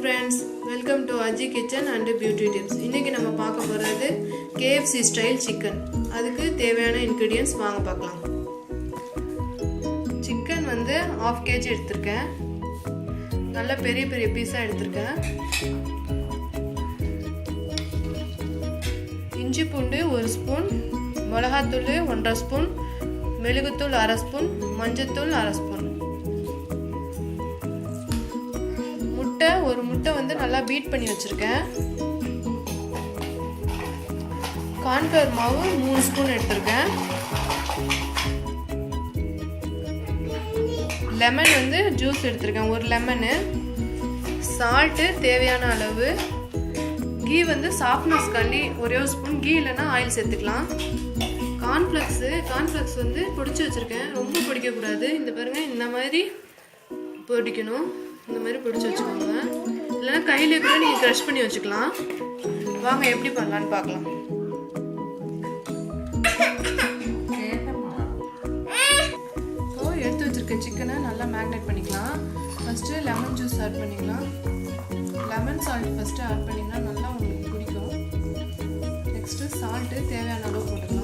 friends, welcome to Aji Kitchen and Beauty Tips. இன்னைக்கு நம்ம பார்க்க போறது KFC style chicken. அதுக்கு தேவையான ingredients வாங்க பார்க்கலாம். Chicken வந்து 1/2 kg எடுத்துர்க்கேன். நல்ல பெரிய பெரிய பீஸா எடுத்துர்க்கேன். இஞ்சி பூண்டு 1 ஸ்பூன், மிளகாய்த்தூள் 1/2 ஸ்பூன், மிளகுத்தூள் 1/2 ஸ்பூன், மஞ்சள்தூள் 1/2 ஸ்பூன். ஒரு முட்டை வந்து நல்லா பீட் பண்ணி வச்சிருக்கேன். கார்ன்ஃப்ளவர் மாவு 3 ஸ்பூன் எடுத்துர்க்கேன். லெமன் வந்து ஜூஸ் எடுத்துர்க்கேன், ஒரு லெமன். சால்ட் தேவையான அளவு. கீ வந்து சாஃப்ட்னஸ் காண்டி ஒரே ஒரு ஸ்பூன், கீ இல்லைன்னா ஆயில் சேர்த்துக்கலாம். கார்ன்ஃப்ளெக்ஸ் வந்து பொடிச்சு வச்சிருக்கேன். ரொம்ப பொடிக்க கூடாது. இந்த பாருங்க, இந்த மாதிரி பொடிக்கணும். இந்த மாதிரி பிடிச்சி வச்சுக்கோங்க. இல்லைன்னா கையிலே கூட நீங்கள் க்ரஷ் பண்ணி வச்சுக்கலாம். வாங்க எப்படி பண்ணலான்னு பார்க்கலாம். எடுத்து வச்சிருக்க சிக்கனை நல்லா மேக்னேட் பண்ணிக்கலாம். ஃபஸ்ட்டு லெமன் ஜூஸ் ஆட் பண்ணிக்கலாம். லெமன் சால்ட் ஃபஸ்ட்டு ஆட் பண்ணிங்கன்னா நல்லா உங்களுக்கு பிடிக்கும். நெக்ஸ்ட்டு சால்ட்டு தேவையான அளவு போட்டுக்கலாம்.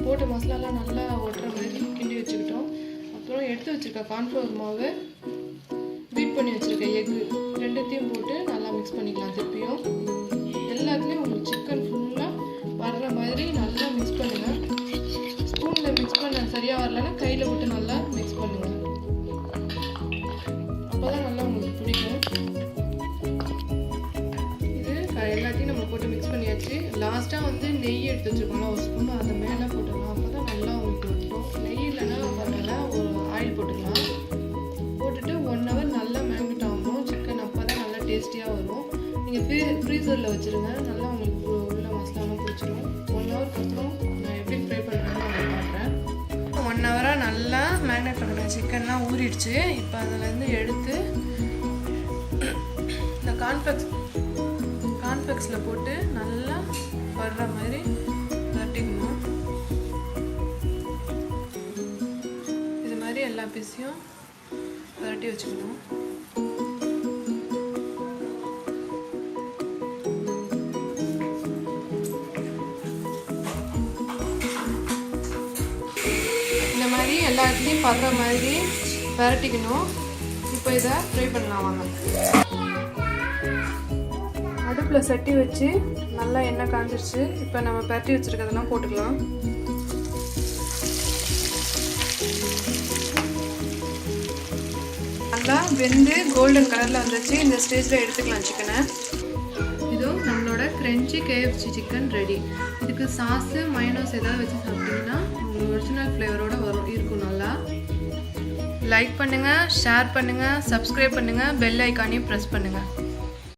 போட்ட மசாலாலாம் நல்லா ஒட்டுற மாதிரி கிண்டி வச்சுக்கிட்டோம். அப்புறம் எடுத்து வச்சுருக்க கார்ன்ஃப்ளவர் மாவு, பீட் பண்ணி வச்சுருக்க எக்கு ரெண்டுத்தையும் போட்டு நல்லா மிக்ஸ் பண்ணிக்கலாம். திருப்பியும் எல்லாத்துலேயும் உங்களுக்கு சிக்கன் ஃபுல்லாக வர்ற மாதிரி நல்லா மிக்ஸ் பண்ணுங்கள். ஸ்பூனில் மிக்ஸ் பண்ண சரியாக வரலன்னா கையில் போட்டு நல்லா மிக்ஸ் பண்ணுங்கள். அப்போ தான் நல்லா உங்களுக்கு பிடிக்கும். இது எல்லாத்தையும் நம்ம போட்டு மிக்ஸ் பண்ணியாச்சு. லாஸ்ட்டாக வந்து நெய் எடுத்து வச்சுருக்கோம்ல ஒரு ஸ்பூன், அதை மேலே போட்டுக்கலாம். அப்போ தான் நல்லா உங்களுக்கு வரும். நெய் இல்லைன்னா பார்த்தீங்கன்னா ஒரு ஆயில் போட்டுக்கலாம். போட்டுட்டு 1 hour நல்லா மேக்னேட் ஆகணும் சிக்கன். அப்போ தான் நல்லா டேஸ்டியாக வரும். நீங்கள் ஃப்ரீசரில் வச்சுருங்க. நல்லா உங்களுக்கு உள்ள மசாலாலாம் பிடிச்சிடும். 1 hourக்கு அப்புறம் நான் எப்படி ஃப்ரை பண்ணுறேன்னு நான் காட்டுறேன். 1 hour நல்லா மேக்னேட் பண்ணுறேன். சிக்கன்லாம் ஊறிடுச்சு. இப்போ அதிலேருந்து எடுத்து இந்த கார்ன்ஃப்ளெக்ஸில் போட்டு நல்லா வர்ற மாதிரி தட்டிக்கணும். இது மாதிரி எல்லா பீஸையும் பரட்டி வச்சுக்கணும். இந்த மாதிரி எல்லாத்துலேயும் படுற மாதிரி பரட்டிக்கணும். இப்போ இதை ஃப்ரை பண்ணலாம் வாங்க. அடுப்பில் சட்டி வச்சு நல்லா எண்ணெய் காஞ்சிருச்சு. இப்போ நம்ம பரட்டி வச்சுருக்கிறதெல்லாம் போட்டுக்கலாம். நல்லா வெந்து கோல்டன் கலரில் வந்துச்சு. இந்த ஸ்டேஜில் எடுத்துக்கலாம் சிக்கனை. இதுவும் நம்மளோட கிரன்ச்சி KFC சிக்கன் ரெடி. இதுக்கு சாஸு மயோனைஸ் ஏதாவது வச்சு சாப்பிட்டீங்கன்னா உங்களுக்கு ஒரிஜினல் ஃப்ளேவரோடு இருக்கும். நல்லா லைக் பண்ணுங்கள், ஷேர் பண்ணுங்கள், சப்ஸ்கிரைப் பண்ணுங்கள், பெல் ஐக்கானையும் ப்ரெஸ் பண்ணுங்கள்.